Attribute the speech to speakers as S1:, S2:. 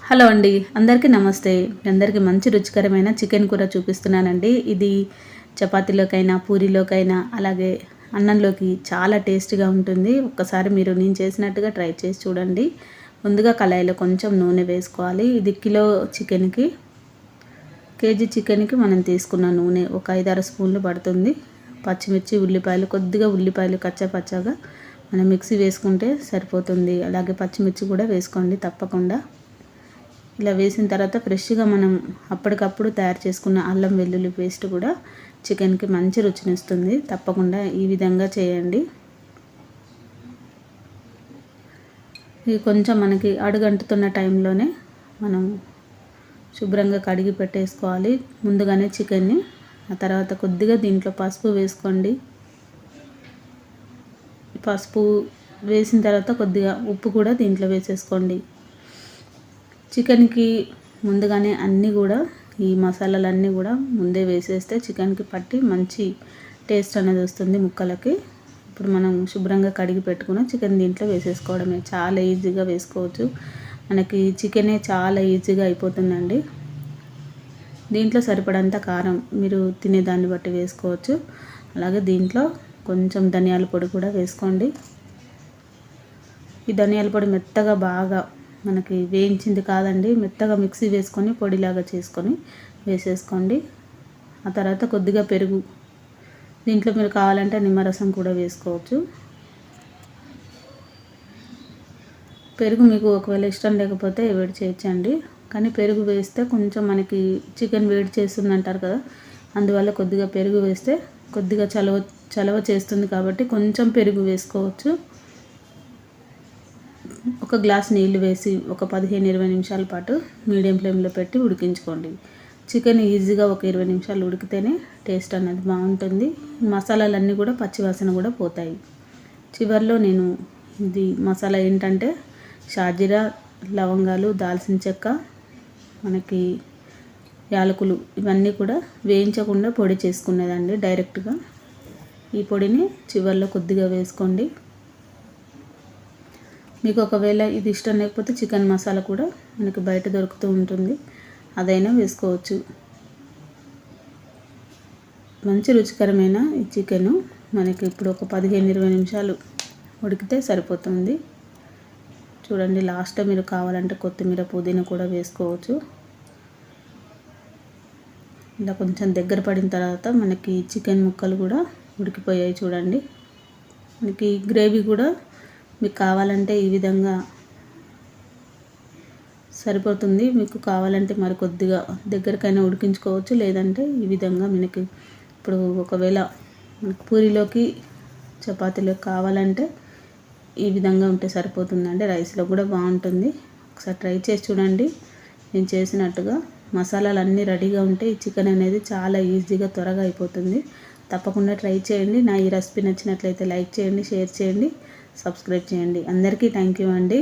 S1: Hello అండి, అందరికీ నమస్తే. అందరికీ మంచి రుచికరమైన చికెన్ కూర చూపిస్తున్నానండి. ఇది చపాతీలోకైనా, పూరీలోకైనా, అలాగే అన్నంలోకి చాలా టేస్ట్గా ఉంటుంది. ఒక్కసారి మీరు నేను చేసినట్టుగా ట్రై చేసి చూడండి. ముందుగా కళాయిలో కొంచెం నూనె వేసుకోవాలి. ఇది కిలో చికెన్కి, కేజీ చికెన్కి మనం తీసుకున్న నూనె ఒక 5-6 స్పూన్లు పడుతుంది. పచ్చిమిర్చి, ఉల్లిపాయలు, కొద్దిగా ఉల్లిపాయలు కచ్చాపచ్చాగా మనం మిక్సీ వేసుకుంటే సరిపోతుంది. అలాగే పచ్చిమిర్చి కూడా వేసుకోండి తప్పకుండా. ఇలా వేసిన తర్వాత ఫ్రెష్గా మనం అప్పటికప్పుడు తయారు చేసుకున్న అల్లం వెల్లుల్లి పేస్ట్ కూడా చికెన్కి మంచి రుచినిస్తుంది. తప్పకుండా ఈ విధంగా చేయండి. ఇది కొంచెం మనకి అడుగంటుతున్న టైంలోనే మనం శుభ్రంగా కడిగి పెట్టేసుకోవాలి ముందుగానే చికెన్ని. ఆ తర్వాత కొద్దిగా దీంట్లో పసుపు వేసుకోండి. పసుపు వేసిన తర్వాత కొద్దిగా ఉప్పు కూడా దీంట్లో వేసేసుకోండి. చికెన్కి ముందుగానే అన్నీ కూడా ఈ మసాలాలన్నీ కూడా ముందే వేసేస్తే చికెన్కి పట్టి మంచి టేస్ట్ అనేది వస్తుంది ముక్కలకి. ఇప్పుడు మనం శుభ్రంగా కడిగి పెట్టుకున్న చికెన్ దీంట్లో వేసేసుకోవడమే. చాలా ఈజీగా వేసుకోవచ్చు. మనకి చికెనే చాలా ఈజీగా అయిపోతుందండి. దీంట్లో సరిపడంత కారం మీరు తినేదాన్ని బట్టి వేసుకోవచ్చు. అలాగే దీంట్లో కొంచెం ధనియాల పొడి కూడా వేసుకోండి. ఈ ధనియాల పొడి మెత్తగా బాగా మనకి వేయించింది కాదండి, మెత్తగా మిక్సీ వేసుకొని పొడిలాగా చేసుకొని వేసేసుకోండి. ఆ తర్వాత కొద్దిగా పెరుగు, దీంట్లో మీరు కావాలంటే నిమ్మరసం కూడా వేసుకోవచ్చు. పెరుగు మీకు ఒకవేళ ఇష్టం లేకపోతే వేడి చేయొచ్చండి, కానీ పెరుగు వేస్తే కొంచెం మనకి చికెన్ వేడి చేస్తుంది అంటారు కదా, అందువల్ల కొద్దిగా పెరుగు వేస్తే కొద్దిగా చలవ చేస్తుంది కాబట్టి కొంచెం పెరుగు వేసుకోవచ్చు. ఒక గ్లాస్ నీళ్లు వేసి ఒక 15-20 నిమిషాల పాటు మీడియం ఫ్లేమ్లో పెట్టి ఉడికించుకోండి. చికెన్ ఈజీగా ఒక 20 నిమిషాలు ఉడికితేనే టేస్ట్ అనేది బాగుంటుంది. మసాలాలన్నీ కూడా పచ్చివాసన కూడా పోతాయి. చివరిలో నేను ఇది మసాలా ఏంటంటే షాజీరా, లవంగాలు, దాల్చిన చెక్క, మనకి యాలకులు, ఇవన్నీ కూడా వేయించకుండా పొడి చేసుకునేదండి డైరెక్ట్గా. ఈ పొడిని చివరిలో కొద్దిగా వేసుకోండి. మీకు ఒకవేళ ఇది ఇష్టం లేకపోతే చికెన్ మసాలా కూడా మనకి బయట దొరుకుతూ ఉంటుంది, అదైనా వేసుకోవచ్చు. మంచి రుచికరమైన ఈ చికెను మనకి ఇప్పుడు ఒక 15-20 నిమిషాలు ఉడికితే సరిపోతుంది. చూడండి, లాస్ట్లో మీరు కావాలంటే కొత్తిమీర, పుదీనా కూడా వేసుకోవచ్చు. ఇలా కొంచెం దగ్గర పడిన తర్వాత మనకి చికెన్ ముక్కలు కూడా ఉడికిపోయాయి చూడండి. మనకి గ్రేవీ కూడా మీకు కావాలంటే ఈ విధంగా సరిపోతుంది. మీకు కావాలంటే మరి కొద్దిగా దగ్గరకైనా ఉడికించుకోవచ్చు, లేదంటే ఈ విధంగా మనకి ఇప్పుడు ఒకవేళ పూరీలోకి, చపాతీలోకి కావాలంటే ఈ విధంగా ఉంటే సరిపోతుందండి. రైస్లో కూడా బాగుంటుంది. ఒకసారి ట్రై చేసి చూడండి నేను చేసినట్టుగా. మసాలాలు అన్నీ రెడీగా ఉంటే ఈ చికెన్ అనేది చాలా ఈజీగా త్వరగా అయిపోతుంది. తప్పకుండా ట్రై చేయండి. నా ఈ రెసిపీ నచ్చినట్లయితే లైక్ చేయండి, షేర్ చేయండి, సబ్స్క్రైబ్ చేయండి. అందరికీ థ్యాంక్ యూ అండి.